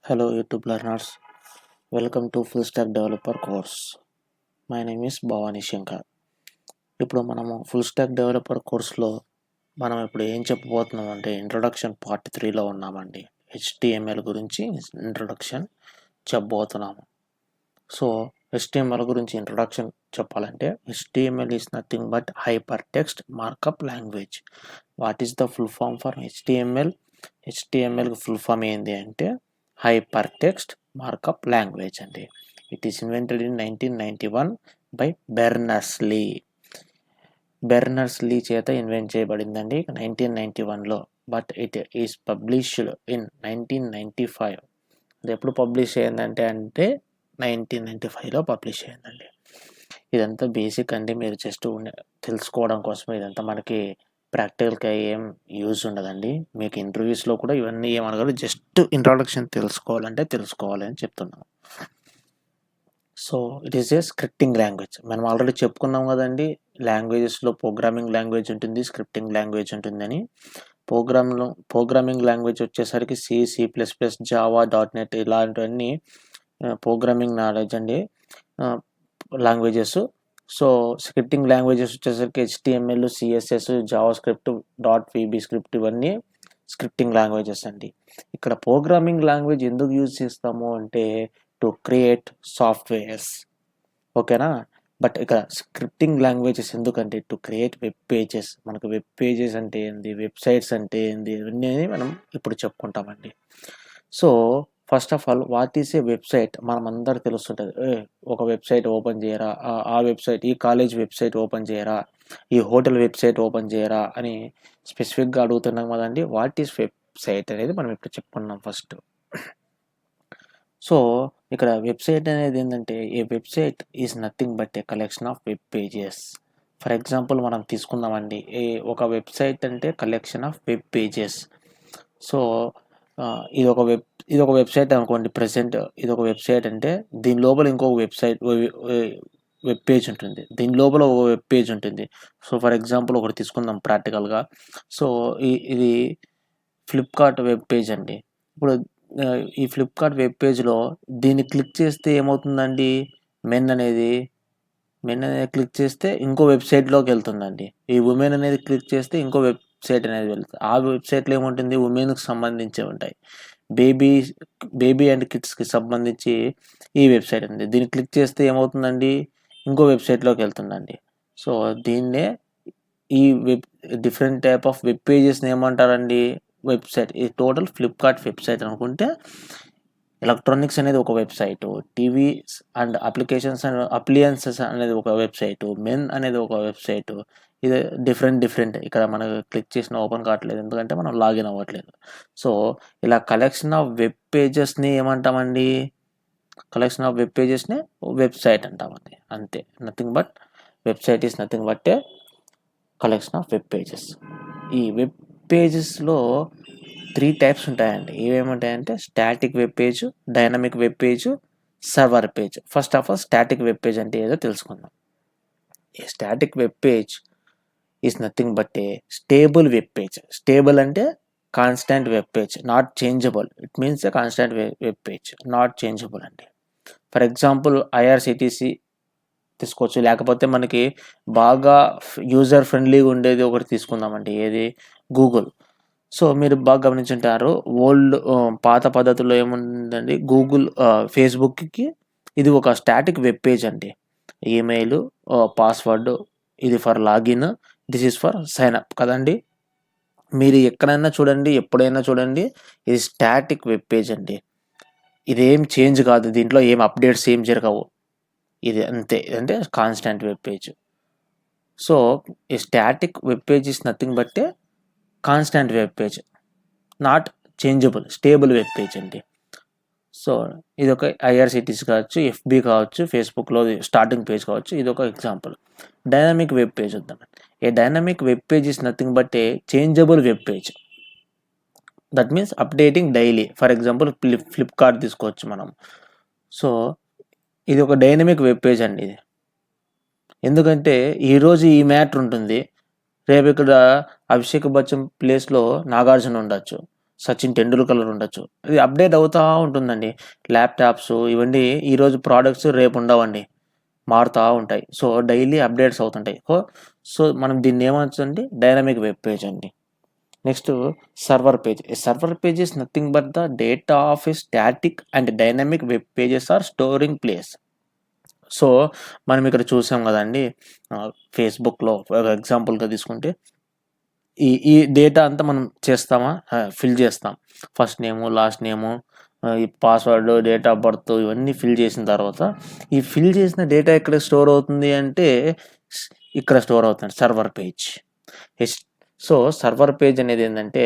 Hello YouTube learners, welcome to Full Stack Developer course. My name is Bhavani Shankar. ఇప్పుడు మనము full stack developer కోర్స్లో మనం ఇప్పుడు ఏం చెప్పబోతున్నాం అంటే ఇంట్రొడక్షన్ పార్ట్ 3లో ఉన్నామండి. HTML గురించి ఇంట్రొడక్షన్ చెప్పబోతున్నాము. సో HTML గురించి ఇంట్రొడక్షన్ చెప్పాలంటే HTML is nothing but hypertext markup language. What is the full form for HTML? HTML full form ఏంటి అంటే హైపర్టెక్స్ట్ మార్కప్ లాంగ్వేజ్ అండి. It is invented in 1991 by Berners Lee చేత invent చేయబడిందండి 1991లో. But it is published in 1995. అది ఎప్పుడు publish అయ్యిందంటే 1995లో publish అయ్యిందండి. ఇదంతా బేసిక్ అండి, మీరు జస్ట్ తెలుసుకోవడం కోసం. ఇదంతా మనకి ప్రాక్టికల్గా ఏం యూజ్ ఉండదండి. మీకు ఇంటర్వ్యూస్లో కూడా ఇవన్నీ ఏమనగారు, జస్ట్ ఇంట్రొడక్షన్ తెలుసుకోవాలి అని చెప్తున్నాను. So it is a scripting language. మనం ఆల్రెడీ చెప్పుకున్నాం కదండి, లాంగ్వేజెస్లో ప్రోగ్రామింగ్ లాంగ్వేజ్ ఉంటుంది, స్క్రిప్టింగ్ లాంగ్వేజ్ ఉంటుందని. ప్రోగ్రామింగ్ లాంగ్వేజ్ వచ్చేసరికి C++, జావా, .NET ఇలాంటివన్నీ ప్రోగ్రామింగ్ నాలెడ్జ్ అండి, లాంగ్వేజెస్. సో స్క్రిప్టింగ్ లాంగ్వేజెస్ వచ్చేసరికి HTML, CSS, Java script, .VB script ఇవన్నీ స్క్రిప్టింగ్ లాంగ్వేజెస్ అండి. ఇక్కడ ప్రోగ్రామింగ్ లాంగ్వేజ్ ఎందుకు యూజ్ చేస్తాము అంటే టు క్రియేట్ సాఫ్ట్వేర్స్, ఓకేనా. బట్ ఇక్కడ స్క్రిప్టింగ్ లాంగ్వేజెస్ ఎందుకంటే టు క్రియేట్ వెబ్ పేజెస్. మనకు వెబ్ పేజెస్ అంటే ఏంది, వెబ్సైట్స్ అంటే ఏంది, ఇవన్నీ మనం ఇప్పుడు చెప్పుకుంటామండి. So first of all what is a website మనం అందరికి తెలుస్తుంటుంది. ఒక వెబ్సైట్ ఓపెన్ చేయరా, ఆ వెబ్సైట్, ఈ కాలేజ్ వెబ్సైట్ ఓపెన్ చేయరా, ఈ హోటల్ వెబ్సైట్ ఓపెన్ చేయరా అని స్పెసిఫిక్గా అడుగుతున్నాం కదండి. వాట్ ఈస్ వెబ్సైట్ అనేది మనం ఇప్పుడు చెప్పుకున్నాం ఫస్ట్. సో ఇక్కడ వెబ్సైట్ అనేది ఏంటంటే a website is nothing but a collection of web pages. For example మనం తీసుకుందామండి, ఒక వెబ్సైట్ అంటే collection of web pages. So ఇది ఒక వెబ్సైట్ అనుకోండి. ప్రెసెంట్ ఇది ఒక వెబ్సైట్ అంటే దీని లోపల ఇంకొక వెబ్ పేజ్ ఉంటుంది, దీని లోపల ఒక వెబ్ పేజ్ ఉంటుంది. సో ఫర్ ఎగ్జాంపుల్ ఒకటి తీసుకుందాం ప్రాక్టికల్గా. సో ఇది ఫ్లిప్కార్ట్ వెబ్ పేజ్ అండి. ఇప్పుడు ఈ ఫ్లిప్కార్ట్ వెబ్ పేజ్లో దీన్ని క్లిక్ చేస్తే ఏమవుతుందండి, మెన్ అనేది క్లిక్ చేస్తే ఇంకో వెబ్సైట్లోకి వెళ్తుందండి. ఈ ఉమెన్ అనేది క్లిక్ చేస్తే ఇంకో వెబ్సైట్ అనేది వెళ్తుంది. ఆ వెబ్సైట్లో ఏముంటుంది, ఉమెన్కి సంబంధించి ఉంటాయి. బేబీ అండ్ కిడ్స్కి సంబంధించి ఈ వెబ్సైట్ ఉంది. దీన్ని క్లిక్ చేస్తే ఏమవుతుందండి, ఇంకో వెబ్సైట్లోకి వెళ్తుందండి. సో దీన్నే ఈ డిఫరెంట్ టైప్ ఆఫ్ వెబ్ పేజెస్ని ఏమంటారండి, వెబ్సైట్. ఈ టోటల్ ఫ్లిప్కార్ట్ వెబ్సైట్ అనుకుంటే ఎలక్ట్రానిక్స్ అనేది ఒక వెబ్సైట్, టీవీ అండ్ అప్లియన్సెస్ అనేది ఒక వెబ్సైట్, మెన్ అనేది ఒక వెబ్సైట్. ఇది డిఫరెంట్. ఇక్కడ మనకు క్లిక్ చేసిన ఓపెన్ కావట్లేదు ఎందుకంటే మనం లాగిన్ అవ్వట్లేదు. సో ఇలా కలెక్షన్ ఆఫ్ వెబ్ పేజెస్ని ఏమంటామండి, కలెక్షన్ ఆఫ్ వెబ్ పేజెస్ని వెబ్సైట్ అంటామండి. అంతే, nothing but website is nothing but a collection of web pages. ఈ వెబ్ పేజెస్లో 3 టైప్స్ ఉంటాయండి. ఏమేముంటాయంటే static web page, dynamic web page, server page. First of all static web page అంటే ఏదో తెలుసుకుందాం. A static web page is nothing but a stable web page. Stable అంటే constant web page, not changeable. It means A constant web page, not changeable అండి. For example IRCTC తీసుకోవచ్చు, లేకపోతే మనకి బాగా user ఫ్రెండ్లీగా ఉండేది ఒకటి తీసుకుందామండి, ఏది, గూగుల్. సో మీరు బాగా గమనించుంటారు, పాత పద్ధతిలో ఏముందండి, ఫేస్బుక్కి ఇది ఒక స్టాటిక్ వెబ్ పేజ్ అండి. ఈమెయిల్, పాస్వర్డ్, ఇది for login, this is for sign up కదండి. మీరు ఎక్కడైనా చూడండి, ఎప్పుడైనా చూడండి, ఇది స్టాటిక్ వెబ్ పేజ్ అండి. ఇదేం చేంజ్ కాదు, దీంట్లో ఏం అప్డేట్స్ ఏం జరగవు. ఇది అంతే, అంటే కాన్స్టాంట్ వెబ్ పేజ్. సో ఈ static web page is nothing but A constant web page, not changeable, stable web page అండి. సో ఇది ఒక IRCTC కావచ్చు, FB కావచ్చు, ఫేస్బుక్లో స్టార్టింగ్ పేజ్ కావచ్చు. ఇది ఒక ఎగ్జాంపుల్. డైనమిక్ వెబ్ పేజ్ వద్దాం. A dynamic web page is nothing but A changeable web page. That means updating daily. For example Flipkart తీసుకోవచ్చు మనం. సో ఇది ఒక డైనమిక్ వెబ్ పేజ్ అండి ఇది. ఎందుకంటే ఈరోజు ఈ మ్యాటర్ ఉంటుంది, రేపు ఇక్కడ అభిషేక్ బచ్చన్ ప్లేస్లో నాగార్జున ఉండొచ్చు. సచిన్ టెండూల్కర్ ఉండొచ్చు. ఇది అప్డేట్ అవుతా ఉంటుందండి. ల్యాప్‌టాప్స్ ఇవన్నీ ఈరోజు ప్రొడక్ట్స్ రేపు ఉండవండి. మారుతా ఉంటాయి. సో, డైలీ అప్డేట్స్ అవుతుంటాయి. సో, మనం దీన్ని ఏమనొచ్చంటే డైనమిక్ వెబ్ పేజ్ అండి. Next server page. A server page is nothing but the data of a static and dynamic web pages are storing place. So, మనం ఇక్కడ చూసాం గదండీ! ఫేస్‌బుక్‌లో ఒక ఎగ్జాంపుల్‌గా తీసుకుంటే ఈ డేటా అంతా మనం చేస్తామా? ఫిల్ చేస్తాం. ఫస్ట్ నేము, లాస్ట్ నేము, ఈ పాస్వర్డ్, డేట్ ఆఫ్ బర్త్ ఇవన్నీ ఫిల్ చేసిన తర్వాత, ఈ ఫిల్ చేసిన డేటా ఎక్కడ స్టోర్ అవుతుంది అంటే, స్ ఇక్కడ స్టోర్ అవుతుంది server page. Yes so, server page అనేది ఏందంటే,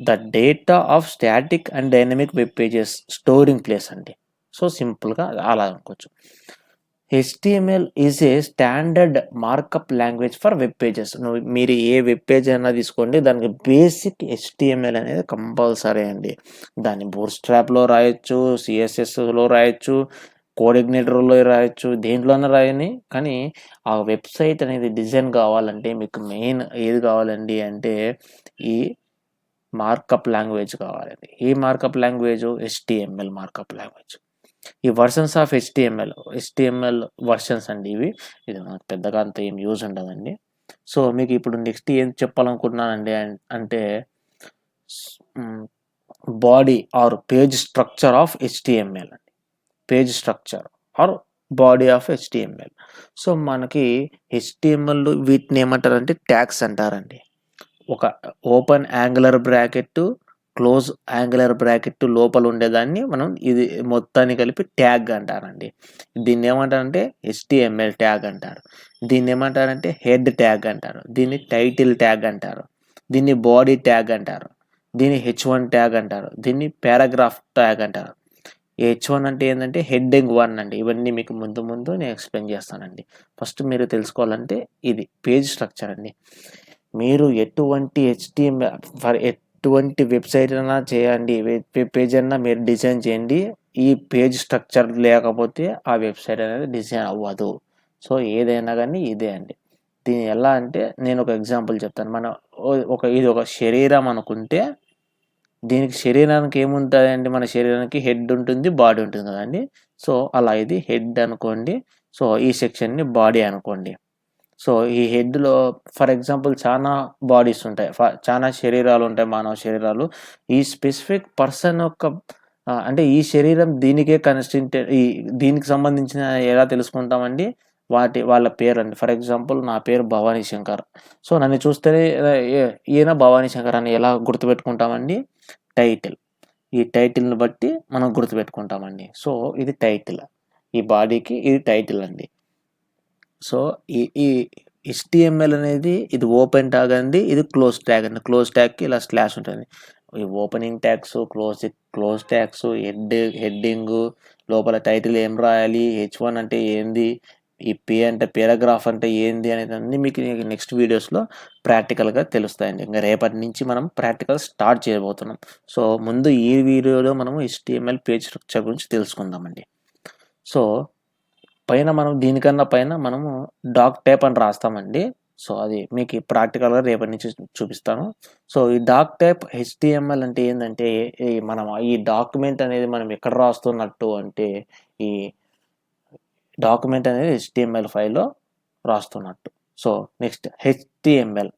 the data of static and dynamic web pages storing place అండి. సో, సింపుల్‌గా అలా అనుకోవచ్చు. HTML is a standard markup language for web pages. మీరు ఏ వెబ్ పేజ్ అయినా తీసుకోండి, దానికి బేసిక్ HTML అనేది కంపల్సరీ అండి. దాన్ని బూట్‌స్ట్రాప్‌లో రాయొచ్చు, CSSలో రాయొచ్చు, కోడ్ ఇగ్నిటర్‌లో రాయొచ్చు, దేంట్లోనే రాయని. కానీ ఆ వెబ్‌సైట్ అనేది డిజైన్ కావాలంటే మీకు మెయిన్ ఏది కావాలండి అంటే ఈ మార్కప్ లాంగ్వేజ్ కావాలండి. A markup language? HTML markup language. ఈ వెర్షన్స్ ఆఫ్ HTML వెర్షన్స్ అండి ఇవి. ఇది మనకు పెద్దగా అంత ఏం యూజ్ ఉండదండి. సో, మీకు ఇప్పుడు నెక్స్ట్ ఏం చెప్పాలనుకుంటున్నానండి అంటే hmm. Body or page structure of HTML అండి. Page structure or body of HTML. So, మనకి HTML వీటిని ఏమంటారంటే ట్యాగ్స్ అంటారండి. ఒక open angular bracket, close angular bracket లోపల ఉండేదాన్ని మనం ఇది మొత్తాన్ని కలిపి ట్యాగ్ అంటారండి. దీన్ని ఏమంటారంటే HTML ట్యాగ్ అంటారు. దీన్ని ఏమంటారంటే హెడ్ ట్యాగ్ అంటారు. దీన్ని టైటిల్ ట్యాగ్ అంటారు. దీన్ని బాడీ ట్యాగ్ అంటారు. దీన్ని H1 ట్యాగ్ అంటారు. దీన్ని పారాగ్రాఫ్ ట్యాగ్ అంటారు. H1 అంటే ఏందంటే హెడ్డింగ్ 1 అండి. ఇవన్నీ మీకు ముందు నేను ఎక్స్‌ప్లెయిన్ చేస్తానండి. ఫస్ట్ మీరు తెలుసుకోవాలంటే ఇది పేజ్ స్ట్రక్చర్ అండి. మీరు ఎటువంటి ఎటువంటి వెబ్‌సైట్ అయినా చేయండి. వెబ్ పేజ్ అన్నా మీరు డిజైన్ చేయండి. ఈ పేజ్ స్ట్రక్చర్ లేకపోతే ఆ వెబ్‌సైట్ అనేది డిజైన్ అవ్వదు. సో, ఏదైనా గానీ ఇదే అండి. దీన్ని ఎలా అంటే నేను ఒక ఎగ్జాంపుల్ చెప్తాను. ఇది ఒక శరీరం అనుకుంటే దీనికి శరీరానికి ఏముంటదండి? మన శరీరానికి హెడ్ ఉంటుంది, బాడీ ఉంటుంది కదండీ! సో, అలా ఇది హెడ్ అనుకోండి. సో, ఈ సెక్షన్‌ని బాడీ అనుకోండి. సో, ఈ హెడ్‌లో ఫర్ ఎగ్జాంపుల్ చానా బాడీస్ ఉంటాయి. చానా శరీరాలు ఉంటాయి మానవ శరీరాలు. ఈ స్పెసిఫిక్ పర్సన్ యొక్క అంటే ఈ శరీరం దీనికే దీనికి సంబంధించిన ఎలా తెలుసుకుంటామండి? వాళ్ళ పేరండి. ఫర్ ఎగ్జాంపుల్ నా పేరు భవానీ శంకర్. సో, నన్ను చూస్తేనే ఈయన భవానీ శంకర్ అని ఎలా గుర్తుపెట్టుకుంటామండి? టైటిల్. ఈ టైటిల్‌ని బట్టి మనం గుర్తుపెట్టుకుంటామండి. సో, ఇది టైటిల్. ఈ బాడీకి ఇది టైటిల్ అండి. సో, ఈ ఈ HTML అనేది ఇది ఓపెన్ ట్యాగ్ అండి. ఇది క్లోజ్ ట్యాగ్ అండి. క్లోజ్ ట్యాగ్‌కి ఇలా స్లాష్ ఉంటుంది. ఈ opening tags, close tags, heading, లోపల టైటిల్ ఏం రాయాలి? H1 అంటే ఏంది? ఈ అంటే పారాగ్రాఫ్ అంటే ఏంది? అనేదన్నీ మీకు నెక్స్ట్ వీడియోస్‌లో ప్రాక్టికల్‌గా తెలుస్తాయండి. ఇంక రేపటి నుంచి మనం ప్రాక్టికల్ స్టార్ట్ చేయబోతున్నాం. సో, ముందు ఈ వీడియోలో మనము HTML పేజ్ స్ట్రక్చర్ గురించి తెలుసుకుందామండి. సో, దీనికన్నా పైన మనము డాక్ టైప్ అని రాస్తామండి. సో, అది మీకు ప్రాక్టికల్‌గా రేపటి నుంచి చూపిస్తాను. సో, ఈ డాక్ టైప్ HTML అంటే ఏందంటే, మనం ఈ డాక్యుమెంట్ అనేది మనం ఎక్కడ రాస్తున్నట్టు అంటే, ఈ డాక్యుమెంట్ అనేది HTML ఫైల్‌లో రాస్తున్నట్టు. So, next HTML.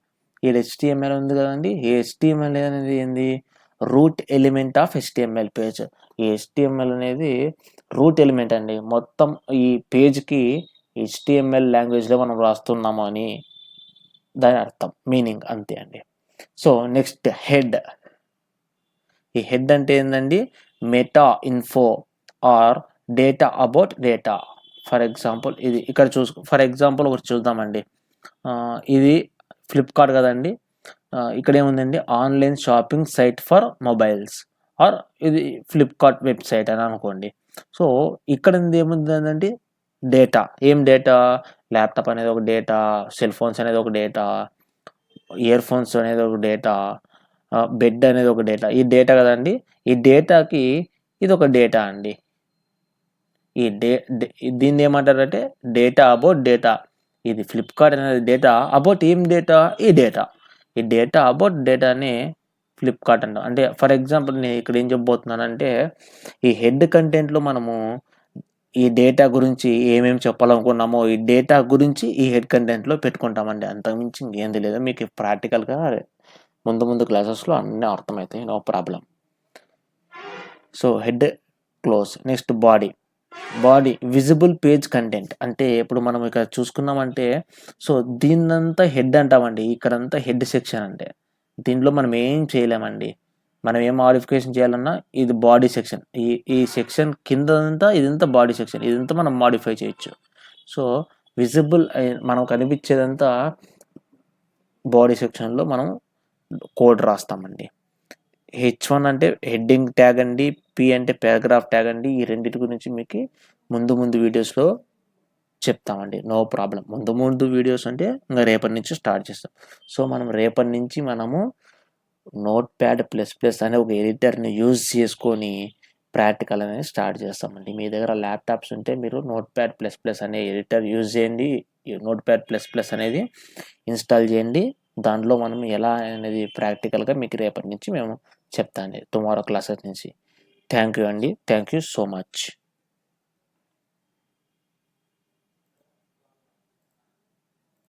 ఈ HTML ఉంది కదండీ! ఈ HTML అనేది ఏంది? Root element of HTML page. ఈ HTML అనేది రూట్ ఎలిమెంట్ అండి. మొత్తం ఈ పేజ్‌కి HTML లాంగ్వేజ్‌లో మనం రాస్తున్నాము అని దాని అర్థం. మీనింగ్ అంతే అండి. So, next head. ఈ హెడ్ అంటే ఏందండి? Meta info or data about data. For example for example ఒకటి చూద్దామండి. ఇది ఫ్లిప్‌కార్ట్ కదండీ! ఇక్కడేముందండి? Online shopping site for mobiles or ఇది ఫ్లిప్‌కార్ట్ వెబ్‌సైట్ అని అనుకోండి. సో, ఇక్కడ ఏముందండి? డేటా. ఏం డేటా? ల్యాప్‌టాప్ అనేది ఒక డేటా, సెల్ ఫోన్స్ అనేది ఒక డేటా, ఇయర్ ఫోన్స్ అనేది ఒక డేటా, బెడ్ అనేది ఒక డేటా. ఈ డేటా కదండీ! ఈ డేటాకి ఇదొక డేటా అండి. ఈ డే డే దీన్నేమంటారంటే డేటా అబౌట్ డేటా. ఇది ఫ్లిప్‌కార్ట్ అనేది డేటా అబౌట్ ఏం డేటా? ఈ డేటా. ఈ డేటా అబౌట్ డేటాని ఫ్లిప్‌కార్ట్ అంటాం. అంటే ఫర్ ఎగ్జాంపుల్ నేను ఇక్కడ ఏం చెప్పబోతున్నానంటే, ఈ హెడ్ కంటెంట్‌లో మనము ఈ డేటా గురించి ఏమేమి చెప్పాలనుకున్నామో, ఈ డేటా గురించి ఈ హెడ్ కంటెంట్‌లో పెట్టుకుంటామండి. అంతకుమించి ఇంకేంది లేదు. మీకు ప్రాక్టికల్‌గా ముందు క్లాసెస్‌లో అన్నీ అర్థమవుతాయి. No problem. So, head close. Next body visible page content. అంటే ఇప్పుడు మనం ఇక్కడ చూసుకున్నామంటే, సో, దీన్నంతా హెడ్ అంటామండి. ఇక్కడంతా హెడ్ సెక్షన్ అంటే. దీంట్లో మనం ఏం చేయలేమండి. మనం ఏం మోడిఫికేషన్ చేయాలన్నా ఇది బాడీ సెక్షన్. ఈ సెక్షన్ కిందంతా ఇదంతా బాడీ సెక్షన్. ఇదంతా మనం మోడిఫై చేయొచ్చు. సో, విజిబుల్ మనకు కనిపించేదంతా బాడీ సెక్షన్‌లో మనం కోడ్ రాస్తామండి. H1 అంటే హెడ్డింగ్ ట్యాగ్ అండి. P అంటే పారాగ్రాఫ్ ట్యాగ్ అండి. ఈ రెండిటి గురించి మీకు ముందు వీడియోస్‌లో చెప్తామండి. No problem. ముందు వీడియోస్ అంటే ఇంక రేపటి నుంచి స్టార్ట్ చేస్తాం. సో, మనం రేపటి నుంచి మనము నోట్‌ప్యాడ్ ప్లస్ ప్లస్ అనే ఒక ఎడిటర్‌ని యూజ్ చేసుకొని ప్రాక్టికల్ అనేది స్టార్ట్ చేస్తామండి. మీ దగ్గర ల్యాప్‌టాప్స్ ఉంటే మీరు నోట్‌ప్యాడ్ ప్లస్ ప్లస్ అనే ఎడిటర్ యూజ్ చేయండి. ఈ నోట్‌ప్యాడ్ ప్లస్ ప్లస్ అనేది ఇన్‌స్టాల్ చేయండి. దాంట్లో మనం ఎలా అనేది ప్రాక్టికల్‌గా మీకు రేపటి నుంచి మేము చెప్తా అండి. టుమారో క్లాసెస్ నుంచి. థ్యాంక్ యూ అండి. Thank you so much.